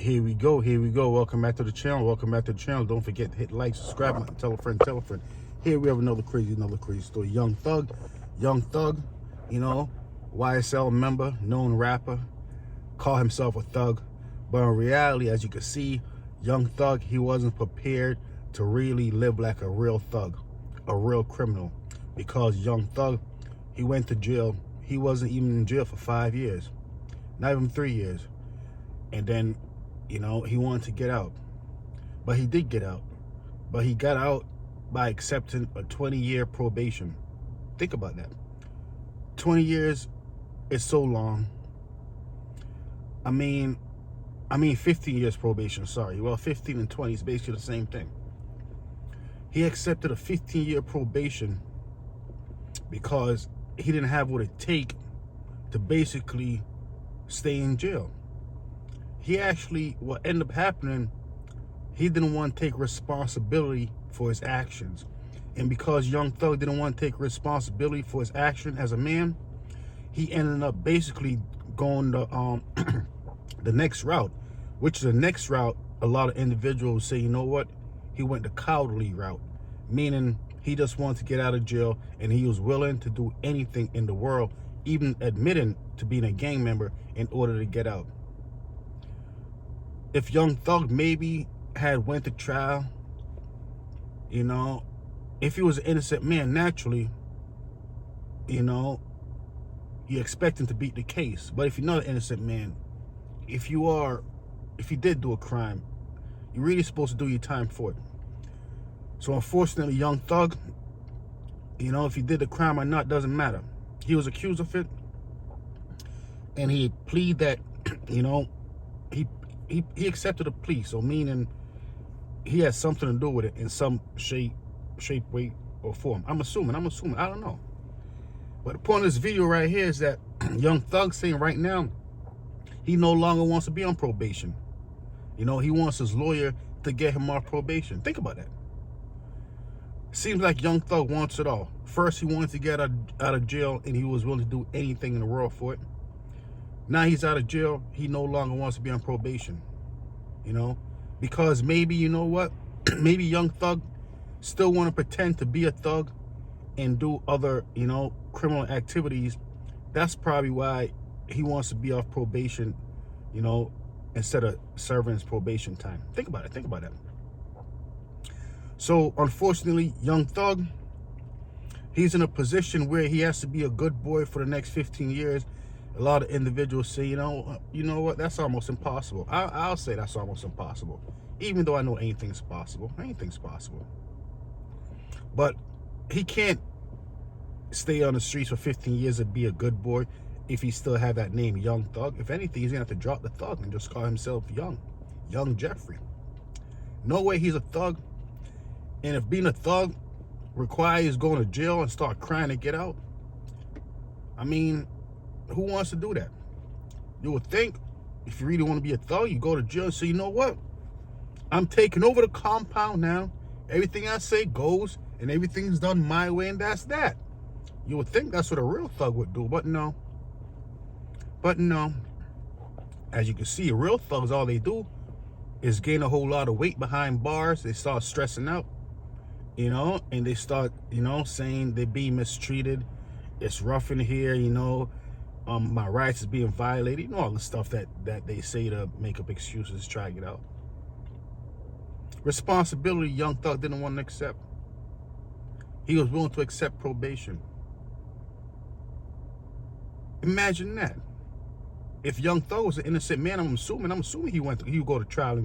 Here we go. Welcome back to the channel. Don't forget to hit like, subscribe, and tell a friend. Here we have another crazy story. Young Thug, YSL member, known rapper, call himself a thug. But in reality, as you can see, Young Thug, he wasn't prepared to really live like a real thug, a real criminal. Because Young Thug, he went to jail. He wasn't even in jail for 5 years, not even 3 years. And then, he wanted to get out. But he did get out. But he got out by accepting a 20-year probation. Think about that. 20 years is so long. I mean 15 years probation, sorry. Well, 15 and 20 is basically the same thing. He accepted a 15-year probation because he didn't have what it take to basically stay in jail. He actually, what ended up happening, he didn't want to take responsibility for his actions. And because Young Thug didn't want to take responsibility for his action as a man, he ended up basically going the the next route, which is the next route a lot of individuals say, you know what? He went the cowardly route, meaning he just wanted to get out of jail and he was willing to do anything in the world, even admitting to being a gang member in order to get out. If Young Thug maybe had went to trial, if he was an innocent man, naturally, you expect him to beat the case. But if you're not an innocent man, if you did do a crime, you're really supposed to do your time for it. So unfortunately, Young Thug, if he did the crime or not, doesn't matter. He was accused of it, and he pleaded that, he accepted a plea, so meaning he had something to do with it in some shape, way, or form. I'm assuming, I don't know. But the point of this video right here is that Young Thug saying right now, he no longer wants to be on probation. He wants his lawyer to get him off probation. Think about that. Seems like Young Thug wants it all. First, he wanted to get out of jail, and he was willing to do anything in the world for it. Now he's out of jail, he no longer wants to be on probation. Because maybe, maybe Young Thug still want to pretend to be a thug and do other, criminal activities. That's probably why he wants to be off probation, instead of serving his probation time. Think about it. So, unfortunately, Young Thug, he's in a position where he has to be a good boy for the next 15 years. A lot of individuals say, you know what, that's almost impossible. I'll say that's almost impossible. Even though I know anything's possible. But he can't stay on the streets for 15 years and be a good boy if he still have that name, Young Thug. If anything, he's going to have to drop the thug and just call himself Young Jeffrey. No way he's a thug. And if being a thug requires going to jail and start crying to get out, who wants to do that? You would think if you really want to be a thug, you go to jail and say, you know what? I'm taking over the compound now. Everything I say goes, and everything's done my way, and that's that. You would think that's what a real thug would do, but no. As you can see, real thugs, all they do is gain a whole lot of weight behind bars. They start stressing out, and they start, saying they're being mistreated. It's rough in here, my rights is being violated. All the stuff that they say to make up excuses, try to get out. Responsibility, Young Thug didn't want to accept. He was willing to accept probation. Imagine that. If Young Thug was an innocent man, I'm assuming he would go to trial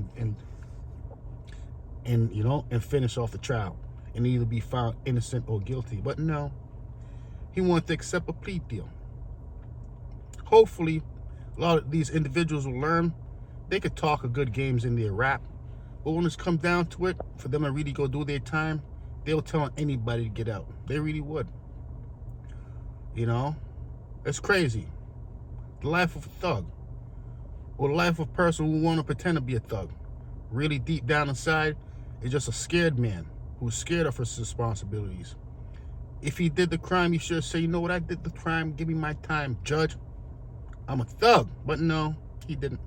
and finish off the trial and either be found innocent or guilty. But no, he wanted to accept a plea deal. Hopefully, a lot of these individuals will learn they could talk a good games in their rap, but when it's come down to it, for them to really go do their time, they'll tell anybody to get out. They really would. It's crazy. The life of a thug, or the life of a person who want to pretend to be a thug, really deep down inside, is just a scared man who's scared of his responsibilities. If he did the crime, he should say, you know what, I did the crime, give me my time, judge. I'm a thug. But no, he didn't.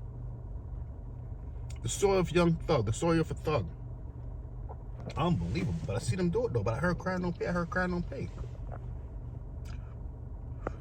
The story of Young Thug. The story of a thug. Unbelievable. But I see them do it though. But I heard crime don't pay. I heard crime don't pay.